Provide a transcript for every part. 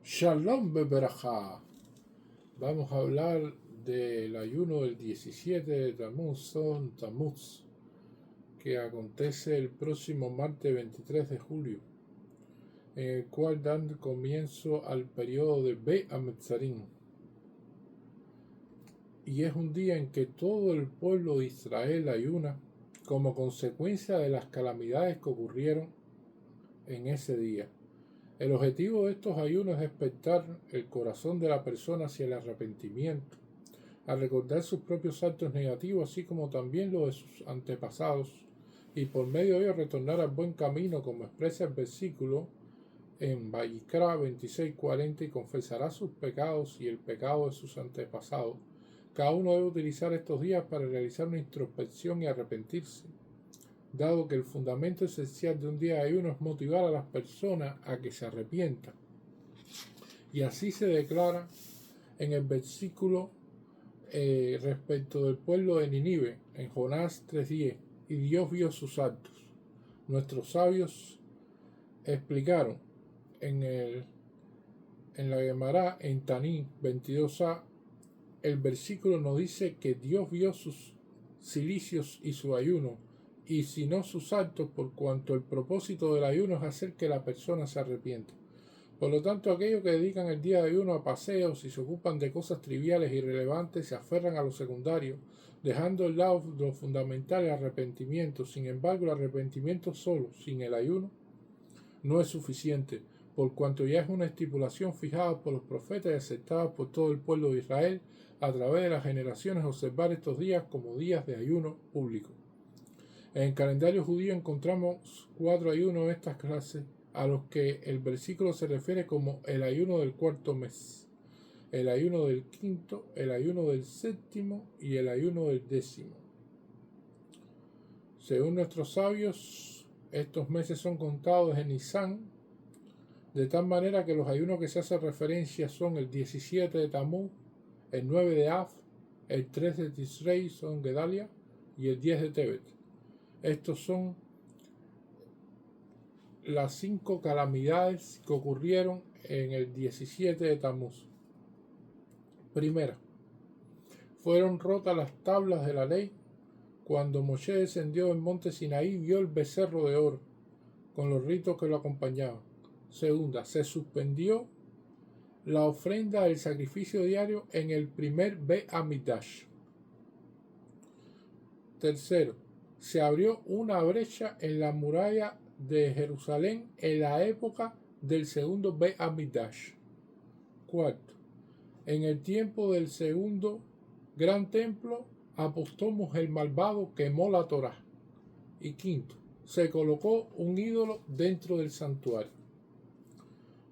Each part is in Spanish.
Shalom Beberajá. Vamos a hablar del ayuno del 17 de Tammuz, que acontece el próximo martes 23 de julio, en el cual dan comienzo al periodo de Be-Ametzarim. Y es un día en que todo el pueblo de Israel ayuna como consecuencia de las calamidades que ocurrieron en ese día. El objetivo de estos ayunos es despertar el corazón de la persona hacia el arrepentimiento, a recordar sus propios actos negativos, así como también los de sus antepasados, y por medio de ello retornar al buen camino, como expresa el versículo en Vayikra 26:40, y confesará sus pecados y el pecado de sus antepasados. Cada uno debe utilizar estos días para realizar una introspección y arrepentirse, dado que el fundamento esencial de un día de ayuno es motivar a las personas a que se arrepientan. Y así se declara en el versículo respecto del pueblo de Nínive, en Jonás 3:10, y Dios vio sus actos. Nuestros sabios explicaron en la Gemara, en Taní 22a, el versículo nos dice que Dios vio sus cilicios y su ayuno, y si no sus actos, por cuanto el propósito del ayuno es hacer que la persona se arrepienta. Por lo tanto, aquellos que dedican el día de ayuno a paseos y se ocupan de cosas triviales e irrelevantes se aferran a lo secundario, dejando de lado lo fundamental, el arrepentimiento. Sin embargo, el arrepentimiento solo, sin el ayuno, no es suficiente, por cuanto ya es una estipulación fijada por los profetas y aceptada por todo el pueblo de Israel a través de las generaciones, observar estos días como días de ayuno público. En el calendario judío encontramos 4 ayunos de estas clases, a los que el versículo se refiere como el ayuno del cuarto mes, el ayuno del quinto, el ayuno del séptimo y el ayuno del décimo. Según nuestros sabios, estos meses son contados desde Nisan, de tal manera que los ayunos que se hace referencia son el 17 de Tammuz, el 9 de Av, el 3 de Tisrei son Gedalia y el 10 de Tebet. Estos son las 5 calamidades que ocurrieron en el 17 de Tammuz. Primera, fueron rotas las tablas de la ley cuando Moshe descendió del monte Sinaí y vio el becerro de oro con los ritos que lo acompañaban. Segunda, se suspendió la ofrenda del sacrificio diario en el primer Be-Amidash. Tercero, se abrió una brecha en la muralla de Jerusalén en la época del segundo Be-Amidash. Cuarto, en el tiempo del segundo gran templo, Apostomos el malvado quemó la Torá. Y quinto, se colocó un ídolo dentro del santuario.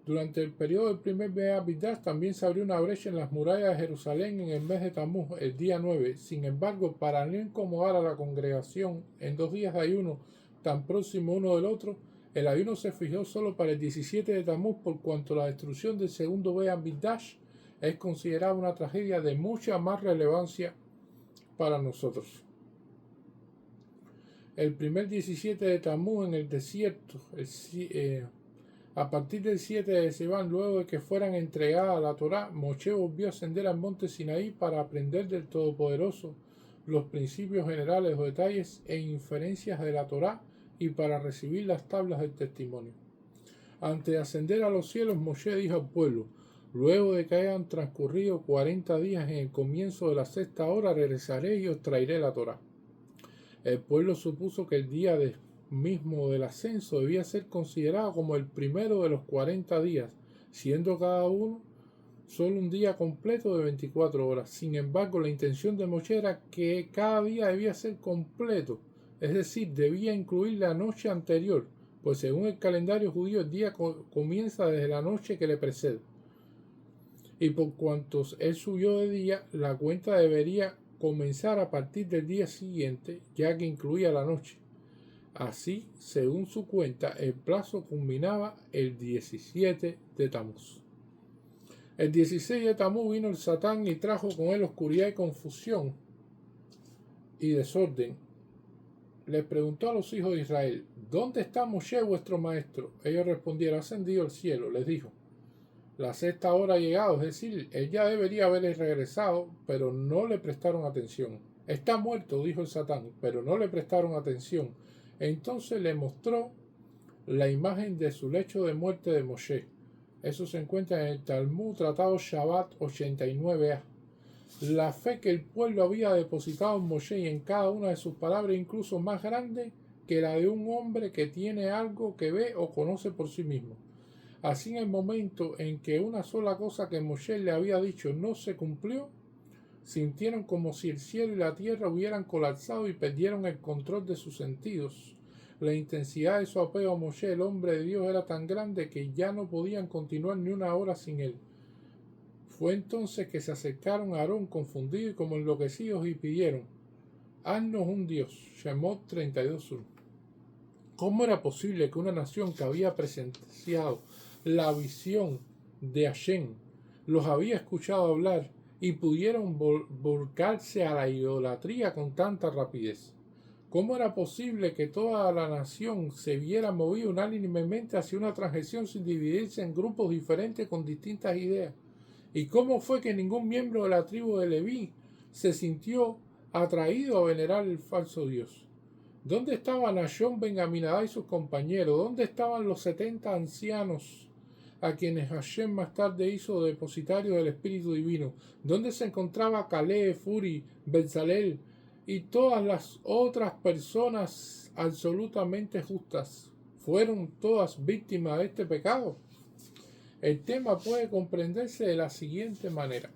Durante el periodo del primer Be-Amidash también se abrió una brecha en las murallas de Jerusalén en el mes de Tammuz, el día 9. Sin embargo, para no incomodar a la congregación en 2 días de ayuno tan próximos uno del otro, el ayuno se fijó solo para el 17 de Tammuz, por cuanto la destrucción del segundo Be-Amidash es considerada una tragedia de mucha más relevancia para nosotros. El primer 17 de Tammuz en el desierto, a partir del 7 de Sivan, luego de que fueran entregadas a la Torá, Moshe volvió a ascender al monte Sinaí para aprender del Todopoderoso los principios generales o detalles e inferencias de la Torá y para recibir las tablas del testimonio. Antes de ascender a los cielos, Moshe dijo al pueblo: luego de que hayan transcurrido 40 días en el comienzo de la 6ª hora, regresaré y os traeré la Torá. El pueblo supuso que el día mismo del ascenso debía ser considerado como el primero de los 40 días, siendo cada uno solo un día completo de 24 horas. Sin embargo, la intención de Moshe era que cada día debía ser completo, es decir, debía incluir la noche anterior, pues según el calendario judío el día comienza desde la noche que le precede. Y por cuantos él subió de día, la cuenta debería comenzar a partir del día siguiente, ya que incluía la noche. Así, según su cuenta, el plazo culminaba el 17 de Tammuz. El 16 de Tammuz vino el Satán y trajo con él oscuridad y confusión y desorden. Les preguntó a los hijos de Israel: ¿dónde está Moshe vuestro maestro? Ellos respondieron: ha ascendido al cielo. Les dijo: La sexta hora ha llegado, es decir, él ya debería haber regresado, pero no le prestaron atención. Está muerto, dijo el Satán, pero no le prestaron atención. Entonces le mostró la imagen de su lecho de muerte de Moshe. Eso se encuentra en el Talmud Tratado Shabbat 89a. La fe que el pueblo había depositado en Moshe y en cada una de sus palabras, incluso más grande que la de un hombre que tiene algo que ve o conoce por sí mismo. Así, en el momento en que una sola cosa que Moshe le había dicho no se cumplió, sintieron como si el cielo y la tierra hubieran colapsado y perdieron el control de sus sentidos. La intensidad de su apego a Moshe, el hombre de Dios, era tan grande que ya no podían continuar ni una hora sin él. Fue entonces que se acercaron a Aarón confundidos y como enloquecidos y pidieron: haznos un Dios. Shemot 32:1. ¿Cómo era posible que una nación que había presenciado la visión de Hashem, los había escuchado hablar y pudieron volcarse a la idolatría con tanta rapidez? ¿Cómo era posible que toda la nación se viera movida unánimemente hacia una transgresión sin dividirse en grupos diferentes con distintas ideas? ¿Y cómo fue que ningún miembro de la tribu de Leví se sintió atraído a venerar el falso Dios? ¿Dónde estaban Nashón, Ben Aminadab y sus compañeros? ¿Dónde estaban los 70 ancianos a quienes Hashem más tarde hizo depositario del Espíritu Divino? ¿Dónde se encontraba Caleb, Furi, Bezalel y todas las otras personas absolutamente justas? ¿Fueron todas víctimas de este pecado? El tema puede comprenderse de la siguiente manera.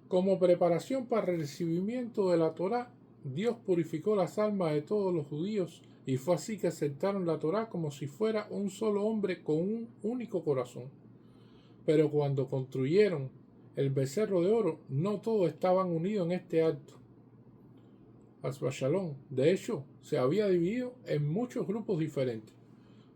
Como preparación para el recibimiento de la Torá, Dios purificó las almas de todos los judíos y fue así que aceptaron la Torá como si fuera un solo hombre con un único corazón. Pero cuando construyeron el becerro de oro, no todos estaban unidos en este acto. Shalom. De hecho, se había dividido en muchos grupos diferentes.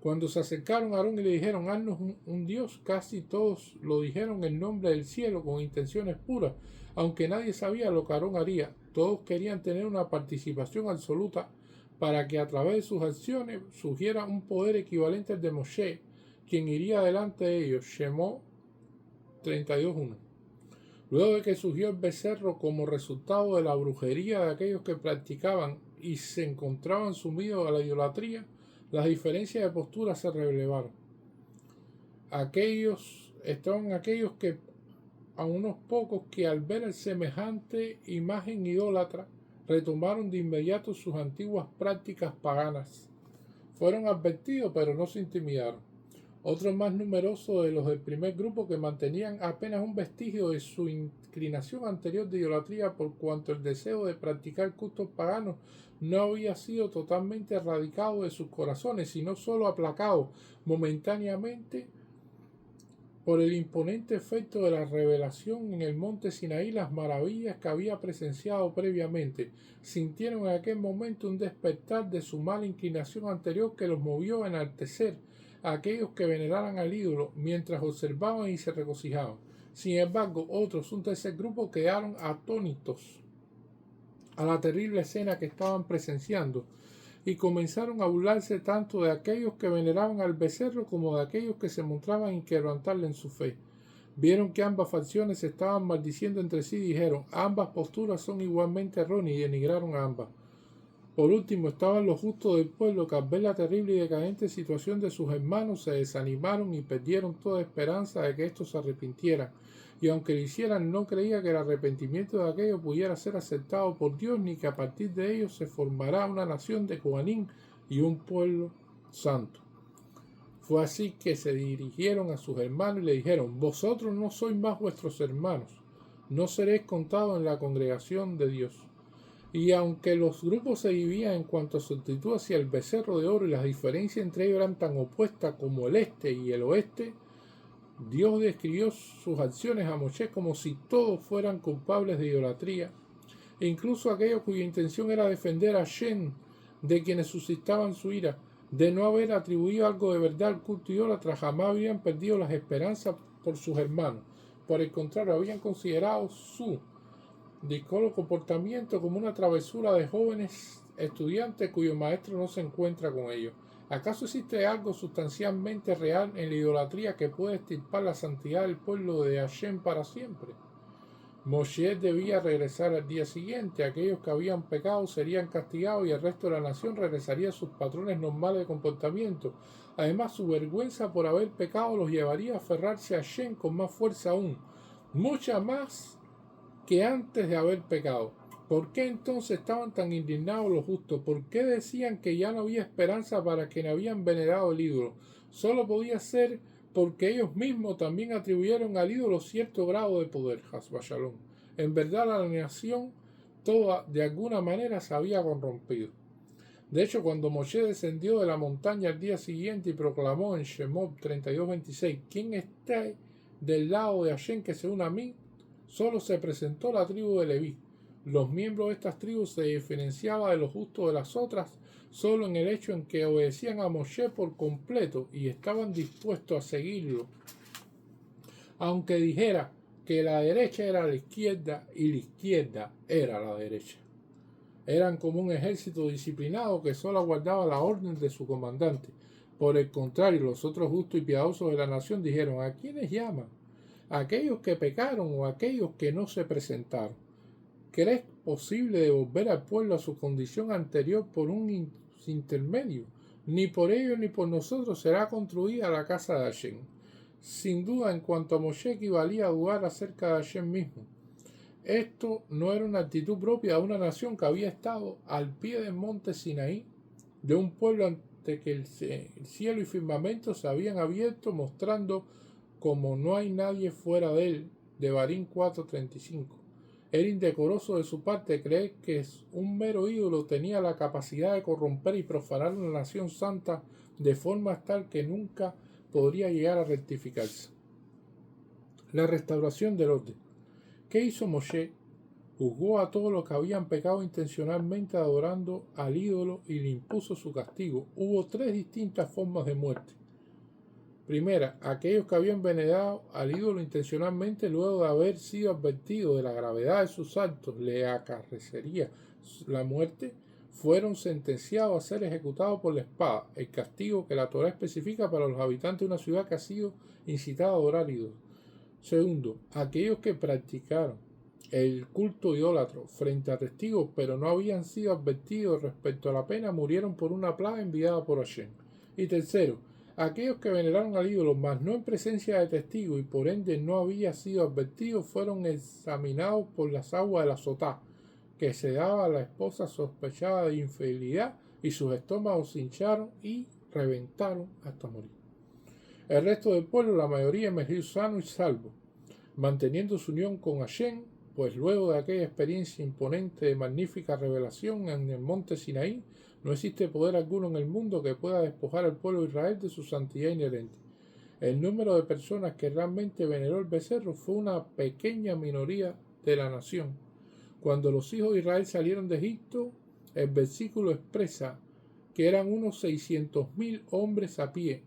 Cuando se acercaron a Aarón y le dijeron: haznos un Dios, casi todos lo dijeron en nombre del cielo con intenciones puras, aunque nadie sabía lo que Aarón haría. Todos querían tener una participación absoluta para que a través de sus acciones surgiera un poder equivalente al de Moshe, quien iría delante de ellos. Shemot 32:1. Luego de que surgió el becerro como resultado de la brujería de aquellos que practicaban y se encontraban sumidos a la idolatría, las diferencias de postura se relevaron. Estaban aquellos que, a unos pocos que al ver el semejante imagen idólatra, retomaron de inmediato sus antiguas prácticas paganas. Fueron advertidos, pero no se intimidaron. Otros más numerosos de los del primer grupo, que mantenían apenas un vestigio de su inclinación anterior de idolatría, por cuanto el deseo de practicar cultos paganos no había sido totalmente erradicado de sus corazones, sino solo aplacado momentáneamente por el imponente efecto de la revelación en el monte Sinaí, las maravillas que había presenciado previamente. Sintieron en aquel momento un despertar de su mala inclinación anterior que los movió a enaltecer a aquellos que veneraran al ídolo mientras observaban y se regocijaban. Sin embargo, otros, un tercer grupo, quedaron atónitos a la terrible escena que estaban presenciando y comenzaron a burlarse tanto de aquellos que veneraban al becerro como de aquellos que se mostraban inquebrantables en su fe. Vieron que ambas facciones se estaban maldiciendo entre sí y dijeron: ambas posturas son igualmente erróneas, y denigraron a ambas. Por último, estaban los justos del pueblo que, al ver la terrible y decadente situación de sus hermanos, se desanimaron y perdieron toda esperanza de que estos se arrepintieran. Y aunque lo hicieran, no creía que el arrepentimiento de aquello pudiera ser aceptado por Dios, ni que a partir de ellos se formará una nación de Coanín y un pueblo santo. Fue así que se dirigieron a sus hermanos y le dijeron: vosotros no sois más vuestros hermanos, no seréis contados en la congregación de Dios. Y aunque los grupos se dividían en cuanto a su actitud hacia el becerro de oro y las diferencias entre ellos eran tan opuestas como el este y el oeste, Dios describió sus acciones a Moshe como si todos fueran culpables de idolatría, e incluso aquellos cuya intención era defender a Shem de quienes suscitaban su ira. De no haber atribuido algo de verdad al culto idólatra, jamás habían perdido las esperanzas por sus hermanos. Por el contrario, habían considerado su discolo comportamiento como una travesura de jóvenes estudiantes cuyo maestro no se encuentra con ellos. ¿Acaso existe algo sustancialmente real en la idolatría que puede extirpar la santidad del pueblo de Hashem para siempre? Moshe debía regresar al día siguiente. Aquellos que habían pecado serían castigados y el resto de la nación regresaría a sus patrones normales de comportamiento. Además, su vergüenza por haber pecado los llevaría a aferrarse a Hashem con más fuerza aún, mucha más que antes de haber pecado. ¿Por qué entonces estaban tan indignados los justos? ¿Por qué decían que ya no había esperanza para quienes habían venerado el ídolo? Solo podía ser porque ellos mismos también atribuyeron al ídolo cierto grado de poder. Hasba Shalom. En verdad la nación toda de alguna manera se había corrompido. De hecho, cuando Moshe descendió de la montaña al día siguiente y proclamó en Shemot 32:26, ¿quién está del lado de Hashem que se una a mí? Solo se presentó la tribu de Leví. Los miembros de estas tribus se diferenciaban de los justos de las otras solo en el hecho en que obedecían a Moshe por completo y estaban dispuestos a seguirlo, aunque dijera que la derecha era la izquierda y la izquierda era la derecha. Eran como un ejército disciplinado que solo aguardaba la orden de su comandante. Por el contrario, los otros justos y piadosos de la nación dijeron: ¿a quiénes llaman? ¿A aquellos que pecaron o a aquellos que no se presentaron? ¿Crees posible devolver al pueblo a su condición anterior por un intermedio? Ni por ellos ni por nosotros será construida la casa de Hashem. Sin duda, en cuanto a Moshe, equivalía a dudar acerca de Hashem mismo. Esto no era una actitud propia de una nación que había estado al pie del monte Sinaí, de un pueblo ante que el cielo y firmamento se habían abierto, mostrando como no hay nadie fuera de él. Devarim 4:35. Era indecoroso de su parte creer que un mero ídolo tenía la capacidad de corromper y profanar una nación santa de forma tal que nunca podría llegar a rectificarse. La restauración del orden. ¿Qué hizo Moshe? Juzgó a todos los que habían pecado intencionalmente adorando al ídolo y le impuso su castigo. Hubo tres distintas formas de muerte. Primera, aquellos que habían venerado al ídolo intencionalmente luego de haber sido advertidos de la gravedad de sus actos le acarrecería la muerte, fueron sentenciados a ser ejecutados por la espada, el castigo que la Torá especifica para los habitantes de una ciudad que ha sido incitada a adorar ídolos. Segundo, aquellos que practicaron el culto idólatra frente a testigos pero no habían sido advertidos respecto a la pena murieron por una plaga enviada por Hashem. Y tercero, aquellos que veneraron al ídolo mas no en presencia de testigos y por ende no habían sido advertidos fueron examinados por las aguas de la Sotá que se daba a la esposa sospechada de infidelidad y sus estómagos se hincharon y reventaron hasta morir. El resto del pueblo, la mayoría, emergió sano y salvo, manteniendo su unión con Hashem, pues luego de aquella experiencia imponente de magnífica revelación en el monte Sinaí, no existe poder alguno en el mundo que pueda despojar al pueblo de Israel de su santidad inherente. El número de personas que realmente veneró el becerro fue una pequeña minoría de la nación. Cuando los hijos de Israel salieron de Egipto, el versículo expresa que eran unos 600,000 hombres a pie.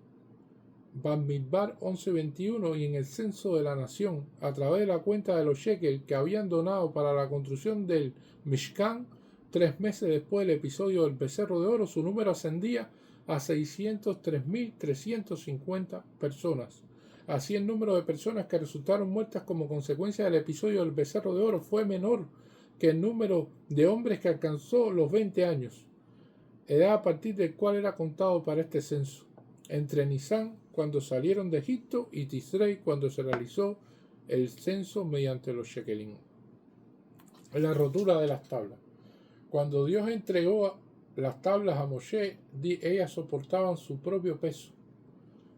Bamidbar 11:21 y en el censo de la nación, a través de la cuenta de los shekel que habían donado para la construcción del Mishkan, 3 meses después del episodio del becerro de oro, su número ascendía a 603,350 personas. Así el número de personas que resultaron muertas como consecuencia del episodio del becerro de oro fue menor que el número de hombres que alcanzó los 20 años, edad a partir del cual era contado para este censo, entre Nisan, cuando salieron de Egipto, y Tisrei, cuando se realizó el censo mediante los shekelim. La rotura de las tablas. Cuando Dios entregó las tablas a Moshe, ellas soportaban su propio peso.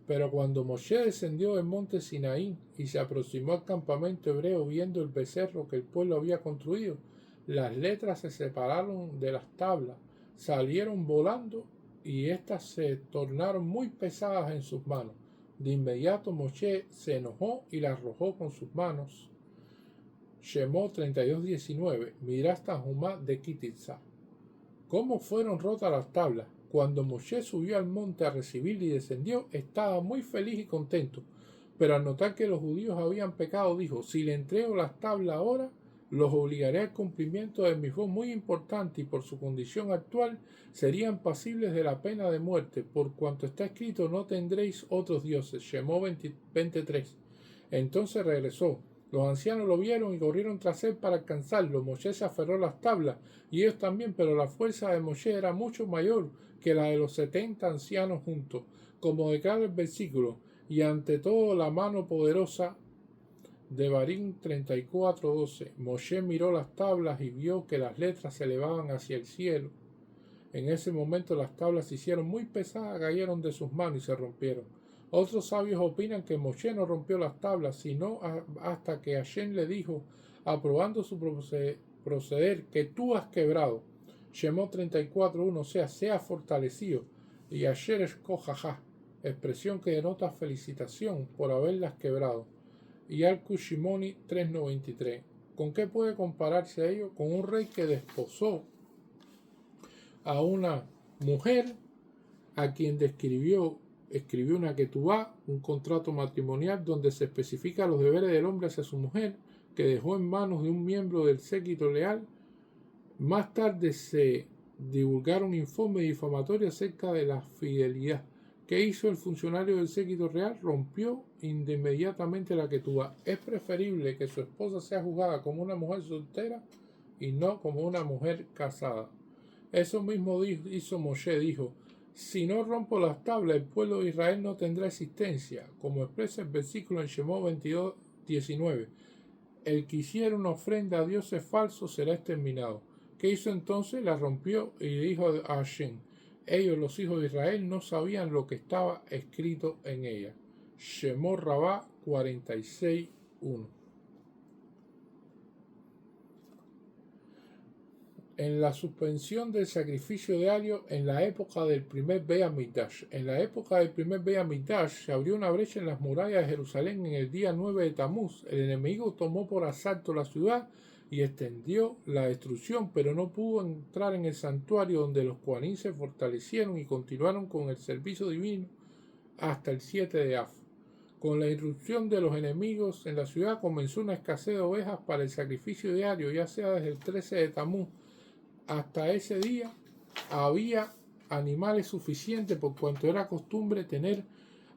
Pero cuando Moshe descendió del monte Sinaí y se aproximó al campamento hebreo viendo el becerro que el pueblo había construido, las letras se separaron de las tablas, salieron volando y éstas se tornaron muy pesadas en sus manos. De inmediato Moshe se enojó y las arrojó con sus manos. Shemot 32:19. Miras Tanhumá de Kititza. ¿Cómo fueron rotas las tablas? Cuando Moshe subió al monte a recibirle y descendió, estaba muy feliz y contento. Pero al notar que los judíos habían pecado, dijo: si le entrego las tablas ahora, los obligaré al cumplimiento de mis votos muy importante y por su condición actual serían pasibles de la pena de muerte, por cuanto está escrito no tendréis otros dioses. Shemó 23. Entonces regresó. Los ancianos lo vieron y corrieron tras él para alcanzarlo. Moshe se aferró a las tablas y ellos también, pero la fuerza de Moshe era mucho mayor que la de los 70 ancianos juntos, como declara el versículo, y ante todo la mano poderosa. Devarim 34:12. Moshe miró las tablas y vio que las letras se elevaban hacia el cielo. En ese momento las tablas se hicieron muy pesadas, cayeron de sus manos y se rompieron. Otros sabios opinan que Moshe no rompió las tablas, sino hasta que Hashem le dijo, aprobando su proceder, que tú has quebrado. Shemot 34:1, o sea fortalecido. Y Asher escojajá, expresión que denota felicitación por haberlas quebrado. Y Al-Kushimoni 3:93. ¿Con qué puede compararse a ello? Con un rey que desposó a una mujer a quien escribió una ketubá, un contrato matrimonial donde se especifica los deberes del hombre hacia su mujer, que dejó en manos de un miembro del séquito leal. Más tarde se divulgaron informes difamatorios acerca de la fidelidad. ¿Qué hizo el funcionario del séquito real? Rompió inmediatamente la ketubá. Es preferible que su esposa sea juzgada como una mujer soltera y no como una mujer casada. Eso mismo hizo Moshe, dijo, si no rompo las tablas, el pueblo de Israel no tendrá existencia, como expresa el versículo en Shemot 22:19. El que hiciera una ofrenda a dioses falsos será exterminado. ¿Qué hizo entonces? La rompió y dijo a Hashem, ellos, los hijos de Israel, no sabían lo que estaba escrito en ella. Shemot Rabá 46:1. En la suspensión del sacrificio diario en la época del primer Beit HaMikdash. En la época del primer Beit HaMikdash se abrió una brecha en las murallas de Jerusalén en el día 9 de Tamuz. El enemigo tomó por asalto la ciudad y extendió la destrucción, pero no pudo entrar en el santuario donde los Kohanim se fortalecieron y continuaron con el servicio divino hasta el 7 de Av. Con la irrupción de los enemigos en la ciudad comenzó una escasez de ovejas para el sacrificio diario, ya sea desde el 13 de Tamuz. Hasta ese día había animales suficientes por cuanto era costumbre tener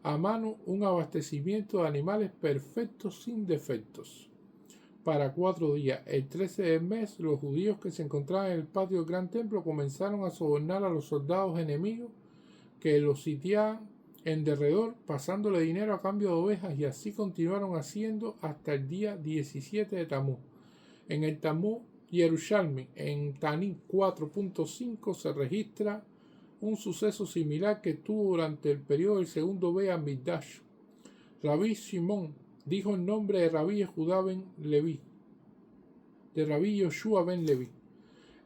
a mano un abastecimiento de animales perfectos sin defectos. Para 4 días, el 13 del mes, los judíos que se encontraban en el patio del gran templo comenzaron a sobornar a los soldados enemigos que los sitiaban en derredor, pasándole dinero a cambio de ovejas, y así continuaron haciendo hasta el día 17 de Tamuz. En el Talmud Yerushalmi, en Tanit 4.5, se registra un suceso similar que tuvo durante el periodo del segundo Beit HaMikdash. Rabí Shimon dijo en nombre de Rabí Yehudá ben Leví, de Rabí Yoshua ben Leví.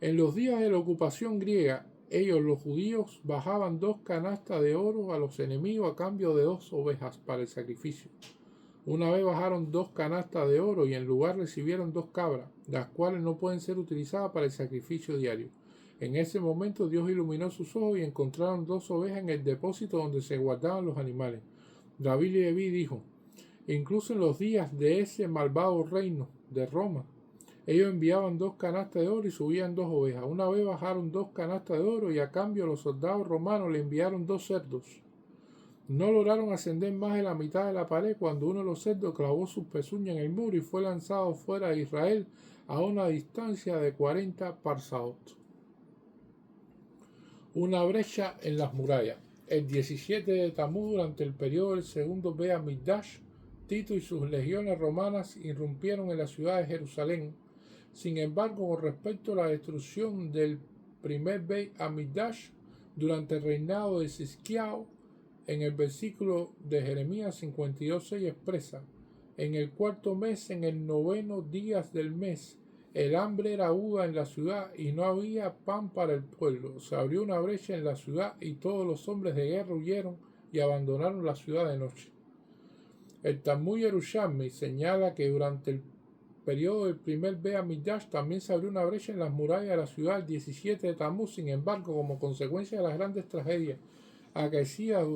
En los días de la ocupación griega, ellos, los judíos, bajaban 2 canastas de oro a los enemigos a cambio de 2 ovejas para el sacrificio. Una vez bajaron 2 canastas de oro y en lugar recibieron 2 cabras, las cuales no pueden ser utilizadas para el sacrificio diario. En ese momento Dios iluminó sus ojos y encontraron 2 ovejas en el depósito donde se guardaban los animales. Rabí Leví dijo, incluso en los días de ese malvado reino de Roma, ellos enviaban 2 canastas de oro y subían 2 ovejas. Una vez bajaron 2 canastas de oro y a cambio los soldados romanos le enviaron 2 cerdos. No lograron ascender más de la mitad de la pared cuando uno de los cerdos clavó sus pezuñas en el muro y fue lanzado fuera de Israel a una distancia de 40 parsaot. Una brecha en las murallas. El 17 de Tamuz, durante el periodo del segundo Beit HaMikdash, Tito y sus legiones romanas irrumpieron en la ciudad de Jerusalén. Sin embargo, con respecto a la destrucción del primer Beit HaMikdash durante el reinado de Xisquiao, en el versículo de Jeremías 52:6 expresa, en el 4.º mes, en el 9.º día del mes, el hambre era aguda en la ciudad y no había pan para el pueblo. Se abrió una brecha en la ciudad y todos los hombres de guerra huyeron y abandonaron la ciudad de noche. El Talmud Yerushalmi señala que durante el periodo del primer Beit HaMikdash también se abrió una brecha en las murallas de la ciudad el 17 de Tamuz. Sin embargo, como consecuencia de las grandes tragedias acaecidas,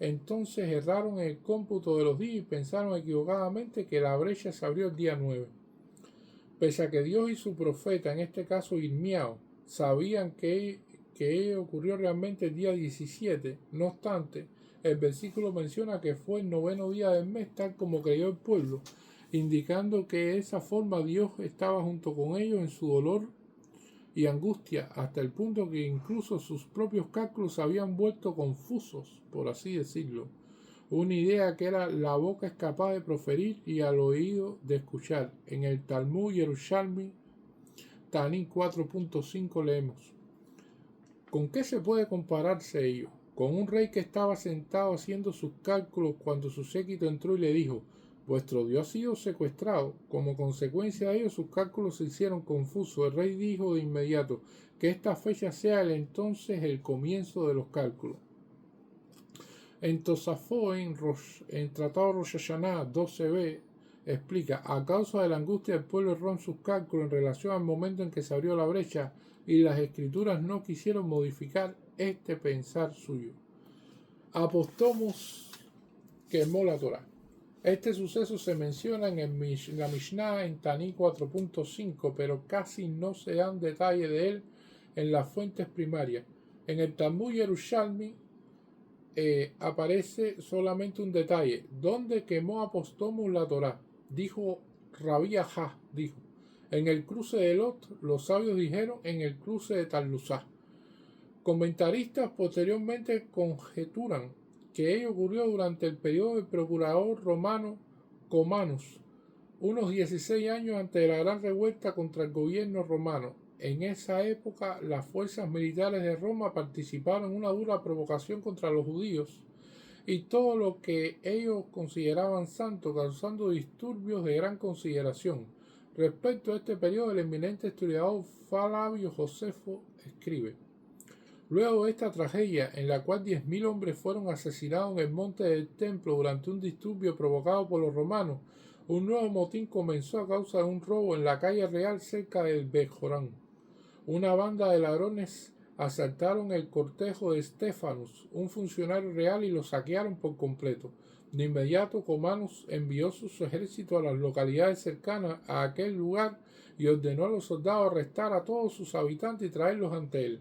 entonces erraron en el cómputo de los días y pensaron equivocadamente que la brecha se abrió el día 9. Pese a que Dios y su profeta, en este caso Irmiao, sabían que ello ocurrió realmente el día 17, no obstante, el versículo menciona que fue el 9º día del mes, tal como creyó el pueblo, indicando que de esa forma Dios estaba junto con ellos en su dolor y angustia, hasta el punto que incluso sus propios cálculos se habían vuelto confusos, por así decirlo. Una idea que era la boca es capaz de proferir y al oído de escuchar. En el Talmud Yerushalmi, Taní 4.5 leemos: ¿con qué se puede compararse ello? Con un rey que estaba sentado haciendo sus cálculos cuando su séquito entró y le dijo: vuestro Dios ha sido secuestrado. Como consecuencia de ello, sus cálculos se hicieron confusos. El rey dijo de inmediato: que esta fecha sea entonces el comienzo de los cálculos. En Tosafot, en Tratado Rosh Hashanah 12b, explica: a causa de la angustia del pueblo erró en sus cálculos en relación al momento en que se abrió la brecha, y las escrituras no quisieron modificar este pensar suyo. Apostamos quemó la Torá. Este suceso se menciona en la Mishnah en Taní 4.5, pero casi no se dan detalles de él en las fuentes primarias. En el Talmud Yerushalmi aparece solamente un detalle: ¿dónde quemó Apostamos la Torá? Dijo Rabí Ajá, dijo: en el cruce de Lot. Los sabios dijeron: en el cruce de Talusá. Comentaristas posteriormente conjeturan que ello ocurrió durante el periodo del procurador romano Comanus, unos 16 años antes de la gran revuelta contra el gobierno romano. En esa época, las fuerzas militares de Roma participaron en una dura provocación contra los judíos y todo lo que ellos consideraban santo, causando disturbios de gran consideración. Respecto a este periodo, el eminente historiador Flavio Josefo escribe: luego de esta tragedia, en la cual 10.000 hombres fueron asesinados en el monte del templo durante un disturbio provocado por los romanos, un nuevo motín comenzó a causa de un robo en la calle real cerca del Bejorán. Una banda de ladrones asaltaron el cortejo de Stephanus, un funcionario real, y lo saquearon por completo. De inmediato, Comanus envió sus ejércitos a las localidades cercanas a aquel lugar y ordenó a los soldados arrestar a todos sus habitantes y traerlos ante él.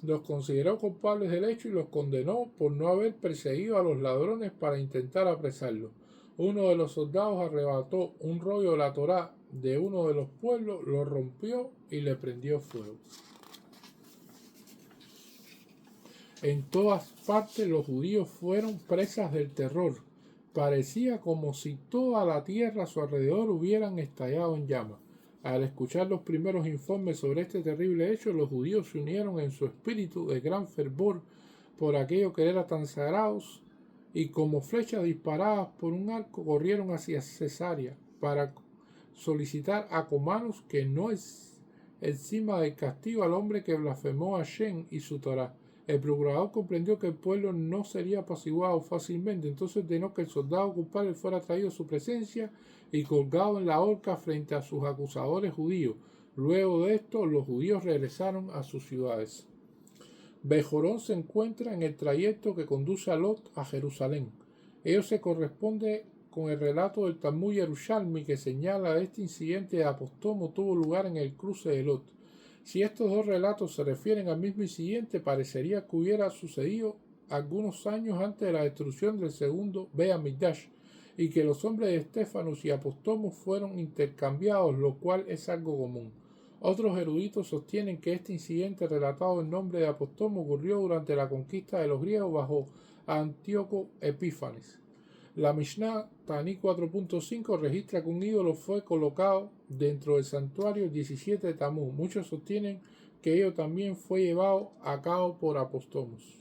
Los consideró culpables del hecho y los condenó por no haber perseguido a los ladrones para intentar apresarlos. Uno de los soldados arrebató un rollo de la Torá de uno de los pueblos, lo rompió y le prendió fuego. En todas partes los judíos fueron presas del terror. Parecía como si toda la tierra a su alrededor hubieran estallado en llamas. Al escuchar los primeros informes sobre este terrible hecho, los judíos se unieron en su espíritu de gran fervor por aquello que era tan sagrados, y como flechas disparadas por un arco corrieron hacia Cesarea para solicitar a Comanus que no es encima del castigo al hombre que blasfemó a Shem y su Torá. El procurador comprendió que el pueblo no sería apaciguado fácilmente, entonces ordenó que el soldado culpable fuera traído a su presencia y colgado en la horca frente a sus acusadores judíos. Luego de esto, los judíos regresaron a sus ciudades. Bejorón se encuentra en el trayecto que conduce a Lot a Jerusalén. Ello se corresponde con el relato del Talmud Yerushalmi que señala este incidente de Apostamo tuvo lugar en el cruce de Lot. Si estos dos relatos se refieren al mismo incidente, parecería que hubiera sucedido algunos años antes de la destrucción del segundo Beit Hamikdash y que los hombres de Estefanos y Apostamo fueron intercambiados, lo cual es algo común. Otros eruditos sostienen que este incidente relatado en nombre de Apostamo ocurrió durante la conquista de los griegos bajo Antíoco Epífanes. La Mishnah Taní 4.5 registra que un ídolo fue colocado dentro del santuario el 17 de Tamuz. Muchos sostienen que ello también fue llevado a cabo por Apostamos.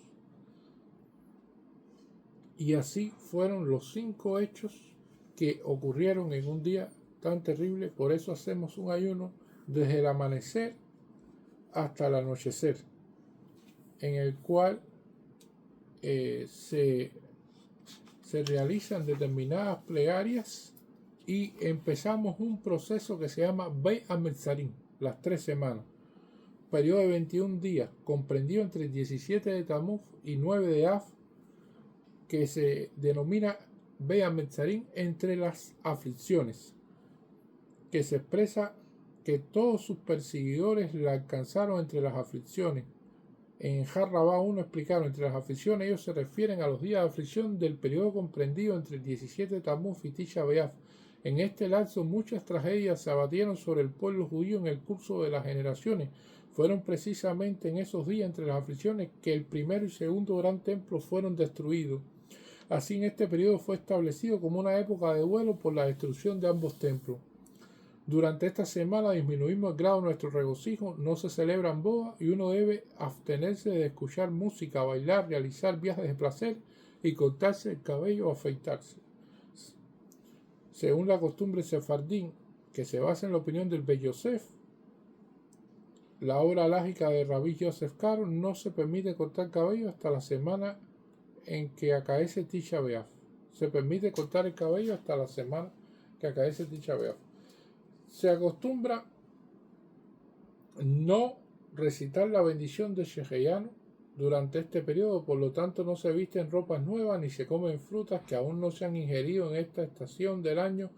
Y así fueron los 5 hechos que ocurrieron en un día tan terrible. Por eso hacemos un ayuno desde el amanecer hasta el anochecer, en el cual se realizan determinadas plegarias y empezamos un proceso que se llama Beit HaMetzarim, las 3 semanas, periodo de 21 días, comprendido entre el 17 de Tamuz y 9 de Av, que se denomina Beit HaMetzarim entre las aflicciones, que se expresa que todos sus perseguidores la alcanzaron entre las aflicciones. En Jarrabá 1 explicaron, entre las aflicciones ellos se refieren a los días de aflicción del periodo comprendido entre el 17 Tammuz y Tisha B'Av. En este lapso muchas tragedias se abatieron sobre el pueblo judío en el curso de las generaciones. Fueron precisamente en esos días entre las aflicciones que el primero y segundo gran templo fueron destruidos. Así en este periodo fue establecido como una época de duelo por la destrucción de ambos templos. Durante esta semana disminuimos el grado de nuestro regocijo, no se celebran bodas y uno debe abstenerse de escuchar música, bailar, realizar viajes de placer y cortarse el cabello o afeitarse. Según la costumbre sefardí, que se basa en la opinión del Beit Yosef, la obra alágica de Rabbi Joseph Karo, no se permite cortar cabello hasta la semana en que acaece Tisha B'Av. Se permite cortar el cabello hasta la semana que acaece Tisha B'Av. Se acostumbra no recitar la bendición de Sheheyanu durante este periodo, por lo tanto no se visten ropas nuevas ni se comen frutas que aún no se han ingerido en esta estación del año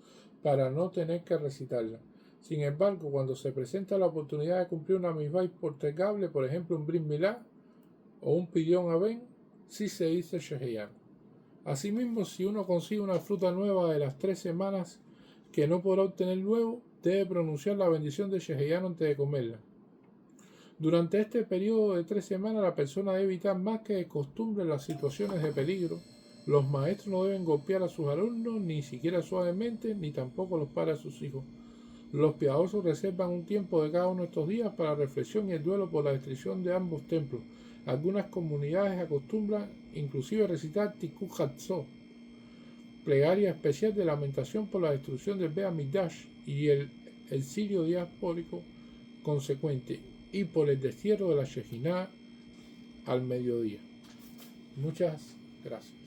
para no tener que recitarla. Sin embargo, cuando se presenta la oportunidad de cumplir una misvah hipotekable, por ejemplo un Brit Milá o un Pidyon Aben, sí se dice Sheheyanu. Asimismo, si uno consigue una fruta nueva de las 3 semanas que no podrá obtener luego, debe pronunciar la bendición de Sheheyanu antes de comerla. Durante este periodo de 3 semanas, la persona debe evitar más que de costumbre las situaciones de peligro. Los maestros no deben golpear a sus alumnos, ni siquiera suavemente, ni tampoco los padres a sus hijos. Los piadosos reservan un tiempo de cada uno de estos días para la reflexión y el duelo por la destrucción de ambos templos. Algunas comunidades acostumbran inclusive recitar Tikkun Hatzot, plegaria especial de lamentación por la destrucción del Beit Hamikdash y el exilio diaspórico consecuente, y por el destierro de la Shejinah al mediodía. Muchas gracias.